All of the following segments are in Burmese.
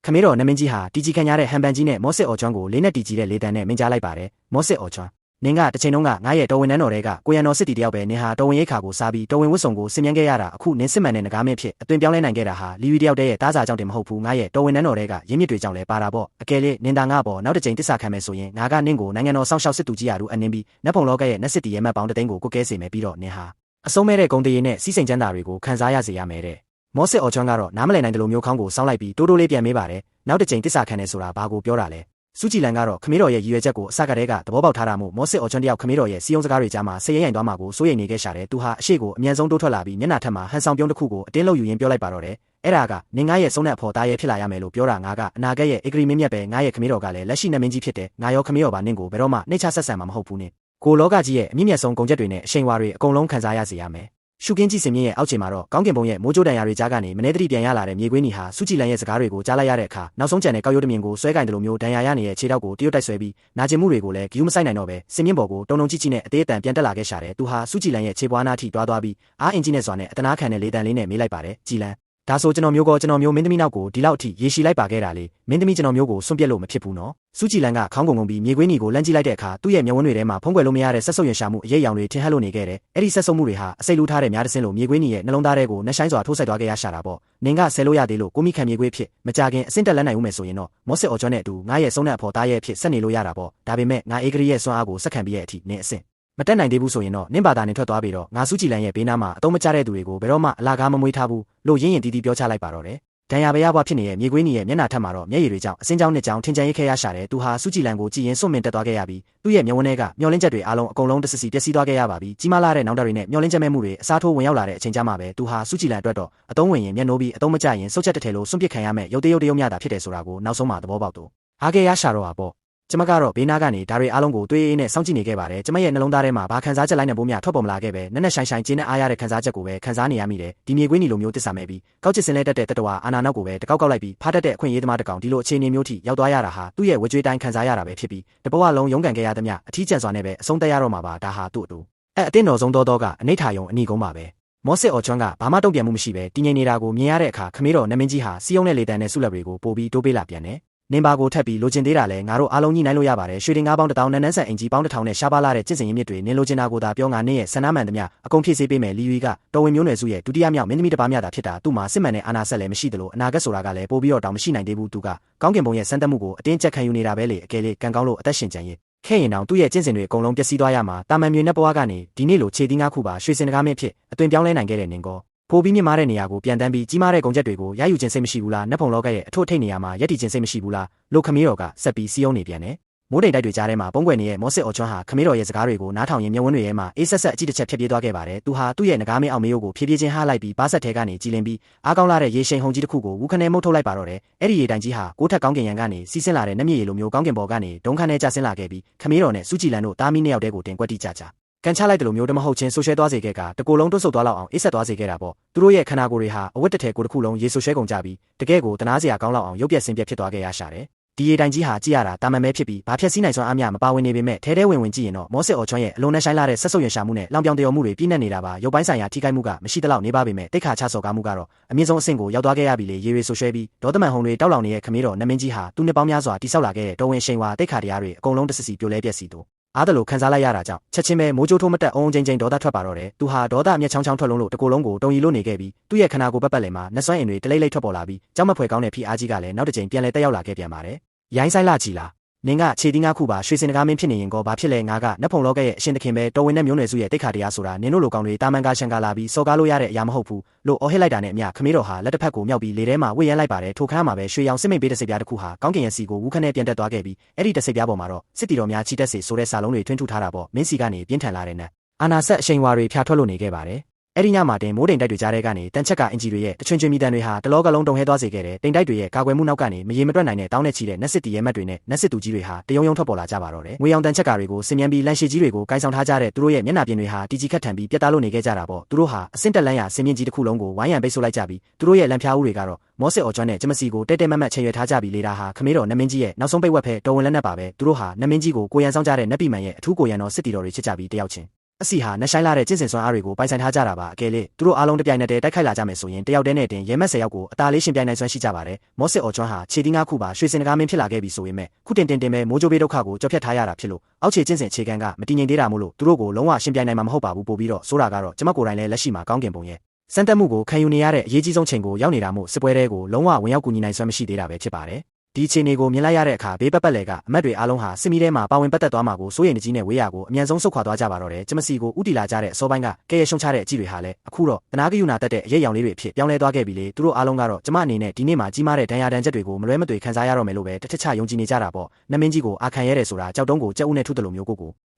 ခမေတော်နမင်းကြီးဟာတီကြီးခံရတဲ့ဟန်ပန်ကြီးနဲ့မော့စစ်အော်ချွန်းကိုလေးနဲ့တီကြီးတဲ့လေတံနဲ့မင်းကြားလိုက်ပါတယ်မော့စစ်အော်ချွန်းနင်ကတစ်ချိန်လုံးကငါရဲ့တော်ဝင်နန်းတော်တွေကကိုရန်တော်စစ်တီတယောက်ပဲနင်ဟာတော်ဝင်ရိတ်ခါကိုစားပြီးတော်ဝင်ဝတ်စုံကိုဆင်မြန်းခဲ့ရတာအခုနင်စစ်မှန်တဲ့ငကားမင်းဖြစ်အသွင်ပြောင်းလဲနိုင်ခဲ့တာဟာလီဝီတယောက်တည်းရဲ့တားစာကြောင့်တင်မဟုတ်ဘူးငါရဲ့တော်ဝင်နန်းတော်တွေကရင်းမြစ်တွေကြောင့်လည်းပါတာပေါ့အကယ်၍နင်သာငါပေါ်နောက်တစ်ချိန်တစ္ဆာခံမယ်ဆိုရင်ငါကနင့်ကိုနိုင်ငံတော်စောင့်ရှောက်စစ်သူကြီးရာတို့အနှင်းပြီးနတ်ဖုံလောကရဲ့နတ်စစ်တီရဲ့မတ်ပေါင်းတသိန်းကိုကုတ်ကဲစေမယ်ပြီးတော့နင်ဟာအဆုံးမဲ့တဲ့ဂုံတရေနဲ့စီးစိမ်ချမ်းသာတွေကိုခံစားရစေရမယ်တဲ့မော့စစ်အော်ချွန်းကတော့နားမလည်နိုင်တယ်လို့မျိုးခေါင်းကိုစောင်းလိုက်ပြီးတိုးတိုးလေးပြန်မေးပါတယ်နောက်တစ်ချိန်တစ္ဆာခံတယ်ဆိုတာဘာကိုပြောတာလဲစူးကြည်လန်ကတော့ခမေတော်ရဲ့ရည်ရွယ်ချက်ကိုအစကတည်းကသဘောပေါက်ထားတာမို့မော့စစ်အော်ချွန်းတယောက်ခမေတော်ရဲ့စီယုံစကားတွေကြားမှာဆေးရိုင်းသွားမှာကိုစိုးရိမ်နေခဲ့ရှာတယ်သူဟာအရှိကိုအမြန်ဆုံးတိုးထွက်လာပြီးမျက်နှာထက်မှာဟန်ဆောင်ပြုံးတစ်ခုကိုအတင်းလှုပ်ယူရင်းပြောလိုက်ပါတော့တယ်အဲ့ဒါကနင်ငါရဲ့ဆုံးတဲ့ဖော်သားရဲ့ဖြစ်လာရမယ်လို့ပြောတာငါကအနာဂတ်ရဲ့ဧကရီမင်းမြတ်ပဲငါရဲ့ခမေတော်ကလည်းလက်ရှိနတ်မင်းကြီးဖြစ်တယ်ငါရောခမေတော်ပါနင့်ကိုဘယ်တော့မှနှိမ့်ချဆက်ဆံမှာမဟုတ်ဘူးနင့်ကိုလောကကြီးရဲ့အမြင့်မြတ်ဆုံးဂုဏ်ချက်တွေနဲ့အရှိန်ဝါတွေအကုန်လုံးခံစားရစေရမယ်ရှုကင်းကြည့်စင်မြင့်ရဲ့အောက်ခြေမှာတော့ကောင်းကင်ဘုံရဲ့မိုးကြိုးတန်ရာတွေကြားကနေမနေသတိပြန်ရလာတဲ့မြေခွေးနီဟာစူးကြည်လန်ရဲ့စကားတွေကိုကြားလိုက်ရတဲ့အခါနောက်ဆုံးကြံတဲ့ကောက်ရိုးတမြင်ကိုဆွဲကင်တယ်လို့မျိုးတန်ရာရနေတဲ့ခြေထောက်ကိုတရွတ်တိုက်ဆွဲပြီးနာကျင်မှုတွေကိုလည်းဂယူးမဆိုင်နိုင်တော့ပဲစင်မြင့်ပေါ်ကိုတုံတုံကြည့်ကြည့်နဲ့အသေးအတန်ပြန်တက်လာခဲ့ရှာတယ်သူဟာစူးကြည်လန်ရဲ့ခြေပွားနာထိတွားသွားပြီးအားအင်ကြီးနဲ့စွာနဲ့အတနာခံတဲ့လေတံလေးနဲ့မေးလိုက်ပါတယ်ကြည်လန်ဒါဆိုကျွန်တော်မျိုးမင်းသမီးနောက်ကိုဒီလောက်အထိရေရှည်လိုက်ပါခဲ့တာလေမင်းသမီးကျွန်တော်မျိုးကိုစွန့်ပြစ်လို့မဖြစ်ဘူးနော်စူးကြည်လန်ကခေါင်းကုန်ပြီးမြေခွေးနီကိုလန့်ကြည့်လိုက်တဲ့အခါသူ့ရဲ့မျက်ဝန်းတွေထဲမှာဖုံးကွယ်လို့မရတဲ့ဆက်ဆုပ်ရရှာမှုအရေးရောင်တွေထင်ဟပ်လို့နေခဲ့တယ်အဲ့ဒီဆက်ဆုပ်မှုတွေဟာအစိတ်လူးထားတဲ့များတစင်းလိုမြေခွေးနီရဲ့နှလုံးသားထဲကိုနှက်ဆိုင်စွာထိုးဆိုင်သွားခဲ့ရရှာတာပေါ့နင်ကဆဲလို့ရသေးလို့ကိုမိခံမြေခွေးဖြစ်မကြခင်အစင့်တက်လက်နိုင်ဦးမယ်ဆိုရင်တော့မော့စစ်အော်ချွန်းနဲ့အတူငါရဲ့ဆုံးတဲ့အဖော်သားရဲ့ဖြစ်ဆက်နေလို့ရတာပေါ့ဒါပေမဲ့ငါအေဂရီရဲ့စွမ်းအားကိုစက္ကန့်ပြီးရဲ့အထိနင်အစင့်မတက်နိုင်သေးဘူးဆိုရင်တော့နင့်ဘာသာနင်ထွက်သွားပြီးတော့ငါစူးကြည်လန်ရဲ့ဘေးနားမှာအတုံးမကျတဲ့သူတွေကိုဘယ်တော့မှအလားကားမမွေးထားဘူးလို့ရင်းရင်တီးတီးပြောချလိုက်ပါတော့တယ်ဒဏ်ရာပဲရပွားဖြစ်နေတဲ့မြေခွေးနီရဲ့မျက်နှာထက်မှာတော့မျက်ရည်တွေကြောင့်အစင်းကြောင်းနှစ်ကြောင်းထင်ကြံရိပ်ခဲရရှာတယ်သူဟာစူးကြည်လန်ကိုကြည်ရင်စွန့်မင်တက်သွားခဲ့ရပြီးသူ့ရဲ့မျက်ဝန်းထဲကမျောလင်းချက်တွေအားလုံးအကုန်လုံးတစစီပျက်စီးသွားခဲ့ရပါပြီကြီးမားလာတဲ့နောင်တတွေနဲ့မျောလင်းချက်မဲ့မှုတွေအစားထိုးဝင်ရောက်လာတဲ့အချိန်ကြမှာပဲသူဟာစူးကြည်လန်အတွက်တော့အတုံးဝင်ရင်မျက်နှိုးပြီးအတုံးမကျရင်စုပ်ချက်တစ်ထည်လို့စွန့်ပစ်ခံရမယ်ရုပ်တရုပ်မြတာဖြစ်တယ်ဆိုတာကိုနောက်ဆုံးမှသဘောပေါက်တော့အားခဲ့ရရှာတော့ပါပေါ့ကျမကတော့ဘေးနားကနေဒါတွေအားလုံးကိုတွေးအေးနဲ့စောင့်ကြည့်နေခဲ့ပါတယ်ကျမရဲ့နှလုံးသားထဲမှာဘာခံစားချက်လိုက်နေပိုးများထွက်ပေါ်မလာခဲ့ပဲနက်နက်ရှိုင်းရှိုင်းကျင်းနဲ့အားရတဲ့ခံစားချက်ကိုပဲခံစားနေရမိတယ်ဒီမြေခွေးနီလိုမျိုးတစ္ဆာမဲ့ပြီးကောက်ချစ်စင်လဲတက်တဲ့တတဝါအာနာနောက်ကိုပဲတကောက်လိုက်ပြီးဖားတက်တဲ့အခွင့်အရေးသမားတကောင်ဒီလိုအခြေအနေမျိုးထိရောက်သွားရတာဟာသူ့ရဲ့ဝကြွေးတိုင်းခံစားရတာပဲဖြစ်ပြီးတဘဝလုံးရုန်းကန်ခဲ့ရသမျှအထီးကျန်စွာနဲ့ပဲအဆုံးသက်ရတော့မှာပါဒါဟာသူ့အတူအတင်းတော်ဆုံးသောကအနိဋ္ဌာယုံအနိကုန်းပါပဲမော့စစ်အော်ချွန်းကဘာမှတုံ့ပြန်မှုမရှိပဲတည်ငြိမ်နေတာကိုမြင်ရတဲ့အခါခမေတော်နမင်းကြီးဟာစီယုံနဲ့လေတံနဲ့ဆုလက်တွေကိုပို့ပြီးတိုးပေးလာပြန်တယ်နင်ဘာကိုထပ်ပြီးလိုချင်သေးတာလဲငါတို့အားလုံးညှိနှိုင်းလို့ရပါတယ်ရွှေတင်ကားပေါင်း1000နန်းနန်းဆန်အင်ကြီးပေါင်း1000နဲ့ရှားပါလာတဲ့ကျင့်စဉ်ရင်းမြစ်တွေနင်လိုချင်တာကိုသာပြောငါနင့်ရဲ့ဆန္ဒမှန်သမျှအကုန်ဖြည့်ဆည်းပေးမယ်လီဝီကတော်ဝင်မျိုးနွယ်စုရဲ့ဒုတိယမြောက်မင်းသမီးတစ်ပါးမြတာဖြစ်တာသူ့မှာစစ်မှန်တဲ့အာဏာဆက်လည်းမရှိသလိုအနာဂတ်ဆိုတာကလည်းပို့ပြီးတော့တောင်မရှိနိုင်သေးဘူးသူကကောင်းကင်ဘုံရဲ့စံတက်မှုကိုအတင်းကျပ်ခံယူနေတာပဲလေအကယ်လေကံကောင်းလို့အသက်ရှင်ကြံရစ်ခဲ့ရင်တောင်သူ့ရဲ့ကျင့်စဉ်တွေအကုန်လုံးပျက်စီးသွားရမှာတာမန်မြေနဲ့ဘဝကနေဒီနေ့လိုခြေသီးငါးခုပါရွှေစင်တကားမင်းဖြစ်အသွင်ပြောင်းလဲနိုင်ခဲ့တဲ့နင်ကောပိုပြီးမြင့်မားတဲ့နေရာကိုပြန်တန်းပြီးကြီးမားတဲ့ကုန်ချက်တွေကိုရယူခြင်းစိတ်မရှိဘူးလားနတ်ဖုံလောကရဲ့အထွတ်ထိပ်နေရာမှာယက်တီခြင်းစိတ်မရှိဘူးလားလို့ခမေတော်ကဆက်ပြီးစီးအောင်နေပြန်တယ်မိုးတိမ်တိုက်တွေကြားထဲမှာပုံကွယ်နေတဲ့မော့စစ်အော်ချွန်းဟာခမေတော်ရဲ့စကားတွေကိုနားထောင်ရင်းမျက်ဝန်းတွေထဲမှာအေးဆက်ဆက်အကြည့်တစ်ချက်ဖြတ်ပြေးသွားခဲ့ပါတယ်သူဟာသူ့ရဲ့ငကားမင်းအောင်မေယိုကိုဖြည်းဖြည်းချင်းဟားလိုက်ပြီးဘားဆက်ထဲကနေကြည်လင်ပြီးအားကောင်းလာတဲ့ရေရှိန်ဟုန်ကြီးတစ်ခုကိုဝူခနဲမုတ်ထုတ်လိုက်ပါတော့တယ်အဲ့ဒီရေတိုင်ကြီးဟာကိုးထက်ကောင်းကင်ရံကနေစီးဆင်းလာတဲ့နက်မြစ်ရေလိုမျိုးကောင်းကင်ပေါ်ကနေဒုံခန်းထဲကျဆင်းလာခဲ့ပြီးခမေတော်နဲ့စူးကြည်လန်တို့တားမီနှစ်ယောက်တည်းကိုတင်ကွက်တိကြကန်ချလိုက်တယ်လို့မျိုးတမဟုတ်ချင်းဆိုရှဲသွားစေခဲ့ကတကိုယ်လုံးတွတ်ဆုပ်သွားလောက်အောင်အေးဆက်သွားစေခဲ့တာပေါ့သူတို့ရဲ့ခန္ဓာကိုယ်တွေဟာအဝတ်တစ်ထည်ကိုတစ်ခုလုံးရေဆိုရှဲကုန်ကြပြီးတကယ်ကိုတနာစရာကောင်းလောက်အောင်ရုပ်ပြက်ဆင်းပြက်ဖြစ်သွားခဲ့ရရှာတယ်ဒီရေတိုင်ကြီးဟာကြည့်ရတာတာမန်ပဲဖြစ်ပြီးဘာဖြစ်စီးနိုင်စွမ်းအားများမပါဝင်နေပေမဲ့ထဲထဲဝင်ကြည့်ရင်တော့မော့စစ်အော်ချွန်းရဲ့အလုံးနဲ့ဆိုင်လာတဲ့ဆက်ဆုပ်ရရှာမှုနဲ့လောင်ပြောင်တယောမှုတွေပြည့်နေနေတာပါရုပ်ပိုင်းဆိုင်ရာထိခိုက်မှုကမရှိသလောက်နေပါပေမဲ့တိတ်ခါချစော်ကားမှုကတော့အမြင့်ဆုံးအဆင့်ကိုရောက်သွားခဲ့ရပြီလေရေရေဆိုရှဲပြီးဒေါသမန်ဟုံတွေတောက်လောင်နေတဲ့ခမေတော်နမင်းကြီးဟာသူ့နှစ်ပေါင်းများစွာတိဆောက်လာခဲ့တဲ့တော်ဝင်ရှိန်ဝါတိတ်ခါတရားတွေအကုန်လုံးတစစီပြိုလဲပြက်စီတို့အားတလို့ခံစားလိုက်ရတာကြောင့်ချက်ချင်းပဲမိုးကြိုးထိုးမတက်အုံးချင်းချင်းဒေါသထွက်ပါတော့တယ်သူဟာဒေါသအမျက်ချောင်းချောင်းထွက်လုံးလို့တကိုယ်လုံးကိုတုံရီလို့နေခဲ့ပြီးသူ့ရဲ့ခန္ဓာကိုယ်ပတ်လည်မှာနှစွမ်းအင်တွေတလိမ့်လိမ့်ထွက်ပေါ်လာပြီးကြောက်မဖွယ်ကောင်းတဲ့ဖိအားကြီးကလည်းနောက်တစ်ချိန်ပြန်လဲတက်ရောက်လာခဲ့ပြန်ပါတယ်ရိုင်းဆိုင်လာကြည်လားနင်ကခြေသီးငါးခုပါရွှေစင်တကားမင်းဖြစ်နေရင်ကောဘာဖြစ်လဲငါကနတ်ဖုံလောကရဲ့အရှင်သခင်ပဲတော်ဝင်တဲ့မျိုးနွယ်စုရဲ့တိတ်ခါတရားဆိုတာနင်တို့လိုကောင်တွေတာမန်ကာရှန်ကာလာပြီးစော်ကားလို့ရတဲ့အရာမဟုတ်ဘူးလို့အော်ဟစ်လိုက်တာနဲ့အမျှခမေတော်ဟာလက်တစ်ဖက်ကိုမြောက်ပြီးလေထဲမှာဝှေ့ရမ်းလိုက်ပါတယ်ထိုခါမှာပဲရွှေရောင်စစ်မိတ်ပေးတဲ့စိတ်ပြားတစ်ခုဟာကောင်းကင်ရဲ့စီကိုဝူခနဲ့ပြန်တက်သွားခဲ့ပြီးအဲ့ဒီတစိတ်ပြားပေါ်မှာတော့စစ်တီတော်များချီတက်စေဆိုတဲ့စာလုံးတွေထွန်းထူထားတာပေါ့မင်းစီကနေပြင်းထန်လာတဲ့နတ်အာနာဆက်အရှိန်ဝါတွေဖြာထွက်လို့နေခဲ့ပါတယ်အဲ့ဒီညမှာတင်မိုးတိမ်တိုက်တွေကြားထဲကနေတန်ချက်ကအင်ဂျီတွေရဲ့တချွင်ချွင်မီတန်တွေဟာတလောကလုံးတုံဟဲသွားစေခဲ့တယ်တိမ်တိုက်တွေရဲ့ကာကွယ်မှုနောက်ကနေမရေမတွက်နိုင်တဲ့တောင်းနဲ့ချီတဲ့နက်စစ်တီရဲ့မတ်တွေနဲ့နက်စစ်သူကြီးတွေဟာတယုံယုံထွက်ပေါ်လာကြပါတော့တယ်ငွေရောင်တန်ချက်ကတွေကိုစင်မြန်းပြီးလန်ရှည်ကြီးတွေကိုကိုင်းဆောင်ထားကြတဲ့သူတို့ရဲ့မျက်နှာပြင်တွေဟာတီကြီးခတ်ထန်ပြီးပြတ်သားလို့နေခဲ့ကြတာပေါ့သူတို့ဟာအစင့်တက်လန်းရစင်မြင့်ကြီးတစ်ခုလုံးကိုဝိုင်းရံပိတ်ဆို့လိုက်ကြပြီးသူတို့ရဲ့လန်ဖျားဦးတွေကတော့မော့စစ်အော်ချွန်းနဲ့ဂျမစီကိုတဲတဲမတ်မတ်ချေရွယ်ထားကြပြီးလေတာဟာခမေတော်နမင်းကြီးရဲ့နောက်ဆုံးပိတ်ဝက်ဖဲတော်ဝင်လက်နက်ပါပဲသူတို့ဟာနမင်းကြီးကိုကိုရန်ဆောင်ကြတဲ့နတ်ပြည်မန်ရဲ့အထူးကိုရန်တော်စစ်တီတော်တွေချစ်ကြပြီးတယောက်ချင်း အစီဟာနှဆိုင်လာတဲ့ကျင့်စဉ်စွမ်းအားတွေကိုပိုင်ဆိုင်ထားကြတာပါအကယ်၍သူတို့အားလုံးတပြိုင်နက်တည်းတိုက်ခိုက်လာကြမယ်ဆိုရင်တယောက်တည်းနဲ့တင်ရဲမက်10ယောက်ကိုအသာလေးရှင်ပြိုင်နိုင်စွမ်းရှိကြပါတယ်မော့စစ်အော်ကျွန်းဟာခြေတီးငါးခုပါရွှေစင်တကားမင်းဖြစ်လာခဲ့ပြီဆိုပေမဲ့ခုတင်ပဲမိုးကြိုးပေးဒုက္ခကိုကြော်ဖြတ်ထားရတာဖြစ်လို့အောက်ခြေကျင့်စဉ်အခြေခံကမတည်ငြိမ်သေးတာမို့လို့သူတို့ကိုလုံးဝရှင်ပြိုင်နိုင်မှာမဟုတ်ပါဘူးပို့ပြီးတော့ဆိုတာကတော့ကျမကိုယ်တိုင်လည်းလက်ရှိမှာကောင်းကင်ပုံရဲ့စံတက်မှုကိုခံယူနေရတဲ့အရေးကြီးဆုံးချိန်ကိုရောက်နေတာမို့စစ်ပွဲတွေကိုလုံးဝဝင်ရောက်ကူညီနိုင်စွမ်းမရှိသေးတာပဲဖြစ်ပါတယ်ဒီအခြေအနေကိုမြင်လိုက်ရတဲ့အခါဘေးပတ်လည်ကအမတ်တွေအားလုံးဟာစစ်မီးထဲမှာပါဝင်ပတ်သက်သွားမှာကိုစိုးရိမ်တကြီးနဲ့ဝေးရကိုအမြန်ဆုံးဆုတ်ခွာသွားကြပါတော့တယ်ကျမစီကိုဥတီလာကြတဲ့အစောပိုင်းကကဲရရှုံချတဲ့အကြည့်တွေဟာလည်းအခုတော့တနာကယူနာတက်တဲ့အရေးရောင်လေးတွေဖြစ်ပြောင်းလဲသွားခဲ့ပြီလေသူတို့အားလုံးကတော့ကျမအနေနဲ့ဒီနေ့မှာကြီးမားတဲ့ဒဏ်ရာဒဏ်ချက်တွေကိုမလွဲမသွေခံစားရတော့မယ်လို့ပဲတစ်ချက်ချယုံကြည်နေကြတာပေါ့နမင်းကြီးကိုအာခံရဲတယ်ဆိုတာကြောက်တုံးကိုကြက်ဥနဲ့ထုတယ်လို့မျိုး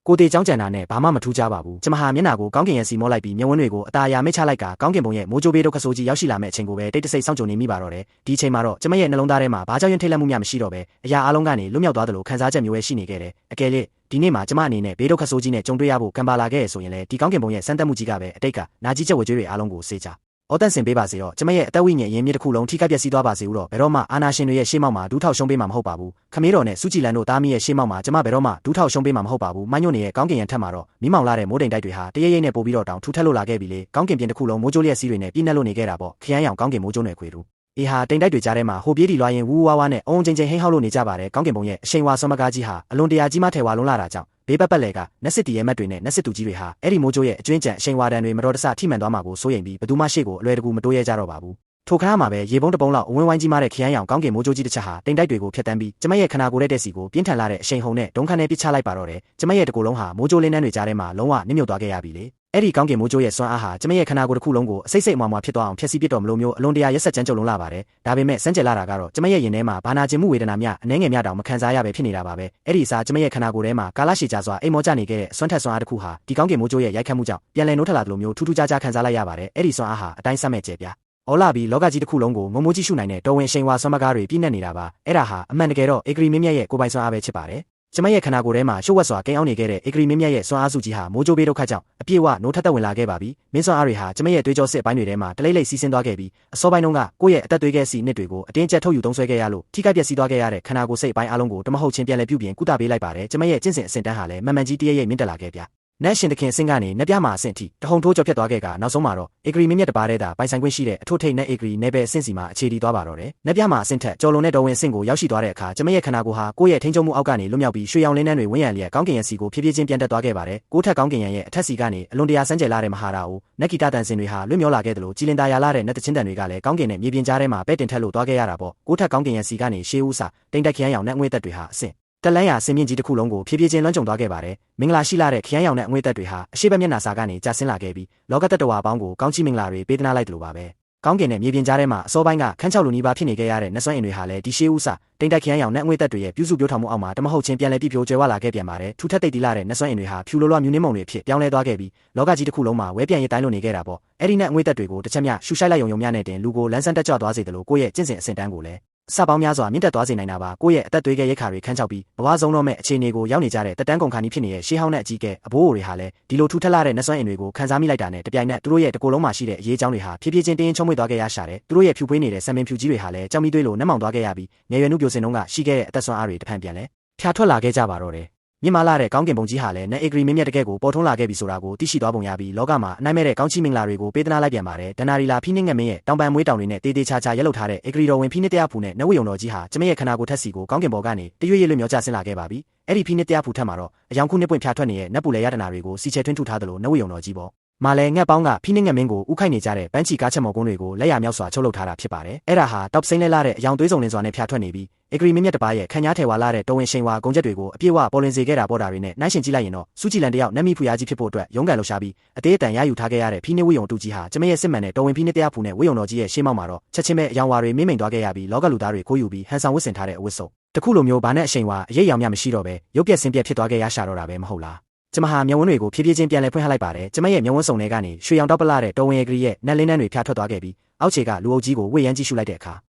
ကိုတေကြောင်းကြံတာနဲ့ဘာမှမထူးကြပါဘူးကျမဟာမျက်နှာကိုကောင်းကင်ရဲ့စီမောလိုက်ပြီးမျက်ဝန်းတွေကိုအตาအရာမိတ်ချလိုက်ကကောင်းကင်ဘုံရဲ့မိုးကြိုးပေးဒုက္ခဆိုးကြီးရောက်ရှိလာမယ့်အချိန်ကိုပဲတိတ်တဆိတ်စောင့်ကြိုနေမိပါတော့တယ်ဒီအချိန်မှာတော့ကျမရဲ့နှလုံးသားထဲမှာဘာကြောင့်ရင်ထိတ်လန့်မှုများမရှိတော့ပဲအရာအလုံးကနေလွတ်မြောက်သွားသလိုခံစားချက်မျိုးပဲရှိနေခဲ့တယ်အကယ်၍ဒီနေ့မှာကျမအနေနဲ့ဘေးဒုက္ခဆိုးကြီးနဲ့ကြုံတွေ့ရဖို့ကံပါလာခဲ့ရဆိုရင်လေဒီကောင်းကင်ဘုံရဲ့စံတက်မှုကြီးကပဲအတိတ်ကနာကြီးချက်ဝကြွေးတွေအားလုံးကိုစေချအော်တန့်စင်ပေးပါစေတော့ကျမရဲ့အသက်ဝိညာဉ်ရင်းမြစ်တစ်ခုလုံးထိခိုက်ပျက်စီးသွားပါစေဦးတော့ဘယ်တော့မှအာနာရှင်တွေရဲ့ရှေ့မှောက်မှာဒူးထောက်ရှုံးပေးမှာမဟုတ်ပါဘူးခမေးတော်နဲ့စူးကြည်လန်တို့သားမီးရဲ့ရှေ့မှောက်မှာကျမဘယ်တော့မှဒူးထောက်ရှုံးပေးမှာမဟုတ်ပါဘူးမိုင်းညွန့်နေရဲ့ကောင်းကင်ရံထက်မှာတော့မိမောင်လာတဲ့မိုးတိမ်တိုက်တွေဟာတရရိပ်နဲ့ပို့ပြီးတော့တောင်ထူထပ်လို့လာခဲ့ပြီလေကောင်းကင်ပြင်တစ်ခုလုံးမိုးကြိုးလျက်စီးတွေနဲ့ပြည့်နှက်လို့နေခဲ့တာပေါ့ခရမ်းရောင်ကောင်းကင်မိုးကြိုးနယ်ခွေတူအေးဟာတိမ်တိုက်တွေကြားထဲမှာဟိုပြေးတီလွှာရင်ဝူဝါဝါနဲ့အုံချင်းချင်းဟိန်းဟောက်လို့နေကြပါတယ်ကောင်းကင်ဘုံရဲ့အရှိန်ဝါဆွမ်းမကားကြီးဟာအလွန်တရာကြီးမားထဲဝါလုံးလာတာကြောင့်ဘေးပတ်လည်ကနက်စစ်တီရဲမက်တွေနဲ့နက်စစ်သူကြီးတွေဟာအဲ့ဒီမိုးကြိုးရဲ့အကျွင်းကြံအရှိန်ဝါတန်တွေမတော်တဆထိမှန်သွားမှာကိုစိုးရိမ်ပြီးဘယ်သူမှရှေ့ကိုအလွယ်တကူမတိုးရဲကြတော့ပါဘူးထိုခါမှာပဲရေပုံးတပုံးလောက်အဝင်းဝိုင်းကြီးမားတဲ့ခရမ်းရောင်ကောင်းကင်မိုးကြိုးကြီးတစ်ချက်ဟာတိမ်တိုက်တွေကိုဖျက်တမ်းပြီးကျမရဲ့ခနာကိုယ်တဲ့စီကိုပြင်းထန်လာတဲ့အရှိန်ဟုန်နဲ့ဒုံခါနဲ့ပစ်ချလိုက်ပါတော့တယ်ကျမရဲ့တကူလုံးဟာမိုးကြိုးလင်းနှန်းတွေကြားထဲမှာလုံးဝနစ်မြုပ်သွားခဲ့ရပြီလေအဲ့ဒီကောင်းကင်မိုးကြိုးရဲ့စွမ်းအားဟာကျမရဲ့ခနာကိုယ်တစ်ခုလုံးကိုအစိတ်အမွာဖြစ်သွားအောင်ဖျက်ဆီးပစ်တော်မလို့မျိုးအလွန်တရာရက်ဆက်ကြမ်းကြုတ်လုံးလာပါတယ်ဒါပေမဲ့စမ်းကြယ်လာတာကတော့ကျမရဲ့ရင်ထဲမှာဘာနာကျင်မှုဝေဒနာများအနှဲငယ်များတောင်မခံစားရပဲဖြစ်နေတာပါပဲအဲ့ဒီအစားကျမရဲ့ခနာကိုယ်ထဲမှာကာလရှည်ကြာစွာအိမ်မောကျနေခဲ့တဲ့စွမ်းထက်စွမ်းအားတစ်ခုဟာဒီကောင်းကင်မိုးကြိုးရဲ့ရိုက်ခတ်မှုကြောင့်ပြန်လည်နိုးထလာသလိုမျိုးထူးထူးခြားခြားခံစားလိုက်ရပါတယ်အဲ့ဒီစွမ်းအားဟာအတိုင်းဆက်မဲ့ကျဲပြအော်လာပြီးလောကကြီးတစ်ခုလုံးကိုငုံမိုးကြီးရှုနိုင်တဲ့တော်ဝင်ရှိန်ဝါဆွမ်းမကားတွေပြည့်နေနေတာပါအဲ့ဒါဟာအမှန်တကယ်တော့ဧကရီမင်းမြတ်ရဲ့ကိုယ်ပိုင်စွမ်းအားပဲဖြစ်ပါတယ်ကျမရဲ့ခနာကိုယ်ထဲမှာရှုပ်ဝက်စွာကိန်းအောင်နေခဲ့တဲ့ဧကရီမင်းမြတ်ရဲ့စွမ်းအားစုကြီးဟာမိုးကြိုးပေးဒုက္ခကြောင့်အပြည့်အဝနိုးထက်သက်ဝင်လာခဲ့ပါပြီမင်းစွမ်းအားတွေဟာကျမရဲ့သွေးကြောစစ်ပိုင်းတွေထဲမှာတလိမ့်လိမ့်စီးဆင်းသွားခဲ့ပြီးအစောပိုင်းတုန်းကကိုယ့်ရဲ့အသက်သွေးခဲစီနှစ်တွေကိုအတင်းကျပ်ထုတ်ယူသုံးစွဲခဲ့ရလို့ထိခိုက်ပျက်စီးသွားခဲ့ရတဲ့ခနာကိုယ်စိတ်ပိုင်းအလုံးကိုတမဟုတ်ချင်းပြန်လည်ပြုပြင်ကုသပေးလိုက်ပါတယ်ကျမရဲ့ကျင့်စဉ်အစဉ်တန်းဟာလည်းမှန်ကြီးတရရိပ်မြင့်တက်လာခဲ့ဗျနတ်ရှင်တခင်စင်ကနေနက်ပြမှာအဆင့်ထိတဟုန်ထိုးကြော်ဖြတ်သွားခဲ့ကနောက်ဆုံးမှာတော့ဧကရီမင်းမြတ်တပါးတဲ့တာပိုင်ဆိုင်ခွင့်ရှိတဲ့အထို့ထိတ်နဲ့ဧကရီနယ်ပယ်အဆင့်စီမှာအခြေတည်သွားပါတော့တယ်နက်ပြမှာအဆင့်ထက်ကျော်လွန်တဲ့တော်ဝင်အဆင့်ကိုရောက်ရှိသွားတဲ့အခါကျမရဲ့ခနာကိုယ်ဟာကိုယ့်ရဲ့ထိန်းချုပ်မှုအောက်ကနေလွတ်မြောက်ပြီးရွှေရောင်လင်းနှန်းတွေဝန်းရံလျက်ကောင်းကင်ရံစီကိုဖြည်းဖြည်းချင်းပြန်တက်သွားခဲ့ပါတယ်ကိုထက်ကောင်းကင်ရံရဲ့အထက်စီကနေအလွန်တရာစမ်းကြယ်လာတဲ့မဟာရာကိုနက်ကီတာတန်စင်တွေဟာလွတ်မြောက်လာခဲ့တယ်လို့ကြည်လင်သာယာလာတဲ့နက်တချင်းတန်တွေကလည်းကောင်းကင်နဲ့မြေပြင်ကြားထဲမှာပဲ့တင်ထက်လို့သွားခဲ့ရတာပေါ့ကိုထက်ကောင်းကင်ရံစီကနေရှေးဦးစာတိမ်တက်ခရမ်းရောင်နဲ့အငွေ့သက်တွေဟာအဆင့်တက်လန်းရဆင်မြင့်ကြီးတစ်ခုလုံးကိုဖြည်းဖြည်းချင်းလွှမ်းကြုံသွားခဲ့ပါတယ်မင်္ဂလာရှိလာတဲ့ခရမ်းရောင်နဲ့အငွေ့သက်တွေဟာအရှိတ်မျက်နှာစာကနေကျဆင်းလာခဲ့ပြီးလောကတ္တဝါပေါင်းကိုကောင်းချီးမင်္ဂလာတွေပေးသနာလိုက်တယ်လို့ပါပဲကောင်းကင်နဲ့မြေပြင်ကြားထဲမှာအစောပိုင်းကခန်းချောက်လူနီးပါးဖြစ်နေခဲ့ရတဲ့နတ်စွမ်းအင်တွေဟာလည်းဒီရှေးဦးစာတိမ်တက်ခရမ်းရောင်နဲ့အငွေ့သက်တွေရဲ့ပြုစုပြောထောင်မှုအောက်မှာတမဟုတ်ချင်းပြန်လည်ပြည့်ပြိုကျဲဝလာခဲ့ပြန်ပါတယ်ထူထပ်သိပ်တီလာတဲ့နတ်စွမ်းအင်တွေဟာဖြူလိုလွမြူနင်းမုံတွေဖြစ်ပြောင်းလဲသွားခဲ့ပြီးလောကကြီးတစ်ခုလုံးမှာဝဲပြန်ရတိုင်းလို့နေခဲ့တာပေါ့အဲ့ဒီနဲ့အငွေ့သက်တွေကိုတစ်ချက်မျှရှူရှိုက်လိုက်ယုံများနဲ့တင်လူကိုလန်းဆန်းတက်ကြွသွားစေတယ်လို့ကိုယ့်ရဲ့ကျင့်စဉ်အစဉ်တန်းကိုလည်းစပေါင်းများစွာမြင့်တက်သွားစေနိုင်တာပါကိုယ့်ရဲ့အသက်သွေးခဲရိတ်ခါတွေခန်းချောက်ပြီးဘဝဆုံးတော့မဲ့အခြေအနေကိုရောက်နေကြတဲ့တက်တန်းကုန်ခါနီးဖြစ်နေတဲ့ရှေးဟောင်းနဲ့အကြီးကဲအဘိုးအိုတွေဟာလည်းဒီလိုထူထပ်လာတဲ့နတ်စွမ်းအင်တွေကိုခန်းစားမိလိုက်တာနဲ့တပြိုင်နက်သူတို့ရဲ့တကိုယ်လုံးမှာရှိတဲ့အရေးအကြောင်းတွေဟာဖြည်းဖြည်းချင်းတင်းချုံမွေ့သွားခဲ့ရရှာတယ်သူတို့ရဲ့ဖြူပွေးနေတဲ့ဆံပင်ဖြူကြီးတွေဟာလည်းကြောင်မီသွေးလိုနှက်မောင်သွားခဲ့ရပြီးငယ်ရွယ်နှုတ်ပြိုစင်တုန်းကရှိခဲ့တဲ့အသက်ဆွမ်းအားတွေတဖန်ပြန်လဲဖျာထွက်လာခဲ့ကြပါတော့တယ်မြင့်မာလာတဲ့ကောင်းကင်ဘုံကြီးဟာလည်းနတ်ဧကရီမင်းမြတ်တကယ်ကိုပေါ်ထွန်းလာခဲ့ပြီဆိုတာကိုသိရှိသွားပုံရပြီးလောကမှာအနိုင်မဲ့တဲ့ကောင်းချီးမင်္ဂလာတွေကိုပေးသနာလိုက်ပြန်ပါတယ်ဒနာရီလာဖိနှင်းငတ်မင်းရဲ့တောင်ပန်မွေးတောင်တွေနဲ့တေးသေးချာချာရက်လုထားတဲ့ဧကရီတော်ဝင်ဖိနှင်းတရားဖူနဲ့နဝိယုံတော်ကြီးဟာကျမရဲ့ခနာကိုထက်စီကိုကောင်းကင်ဘော်ကနေတရွေ့ရွေ့လွတ်မြောက်ကျဆင်းလာခဲ့ပါပြီအဲ့ဒီဖိနှင်းတရားဖူထက်မှာတော့အယောင်ခုနှစ်ပွင့်ဖျာထွက်နေတဲ့နတ်ပူလေရတနာတွေကိုစီချဲထွင်းထုထားသလိုနဝိယုံတော်ကြီးပေါ့မာလဲငှက်ပေါင်းကဖိနှင်းငတ်မင်းကိုဥခိုက်နေကြတဲ့ပန်းချီကားချက်မော်ကုန်းတွေကိုလက်ရမြောက်စွာချုပ်လုပ်ထားတာဖြစ်ပါတယ်အဲ့ဒါဟာတောက်စိမ့်လဲလာတဲ့အယောင်သွေးစုံလင်းစွာနဲ့ဖျာထွက်နေပြီးဧကရီမင်းမြတ်တပါးရဲ့ခန်းညားထဲဝါလာတဲ့တော်ဝင်ရှိန်ဝါဂုံချက်တွေကိုအပြည့်အဝပေါ်လွင်စေခဲ့တာပေါ်တာတွေနဲ့နှိုင်းရှင်ကြည့်လိုက်ရင်တော့စူးကြည်လန်တယောက်နတ်မိဖူရားကြီးဖြစ်ဖို့အတွက်ရုန်းကန်လှူရှားပြီးအသေးအတန်ရယူထားခဲ့ရတဲ့ဖိနှင်းဝိယုံတူကြီးဟာကျမရဲ့စစ်မှန်တဲ့တော်ဝင်ဖိနှင်းတရားဖူနဲ့ဝိယုံတော်ကြီးရဲ့ရှေးမောက်မှာတော့ချက်ချင်းပဲအယောင်ဝါတွေမိမ့်မိန်သွားခဲ့ရပြီးလောကလူသားတွေကိုယူပြီးဟန်ဆောင်ဝတ်ဆင်ထားတဲ့အဝတ်စုံတခုလိုမျိုးဘာနဲ့အရှိန်ဝါအရေးရောင်များမရှိတော့ပဲရုပ်ပြက်ဆင်းပြက်ဖြစ်သွားခဲ့ရရှာတော့တာပဲမဟုတ်လားကျမဟာမျက်ဝန်းတွေကိုဖြည်းဖြည်းချင်းပြန်လည်ဖွင့်ဟလိုက်ပါတယ်ကျမရဲ့မျက်ဝန်းစုံတွေကနေရွှေရောင်တောက်ပလာတဲ့တော်ဝင်ဧကရီရဲ့နက်လင်းနှန်းတွေဖျားထွက်သွားခဲ့ပြီးအောက်ခြေကလူအုပ်ကြီးကိုဝေ့ရမ်းကြည့်ရှုလိုက်တဲ့အခါ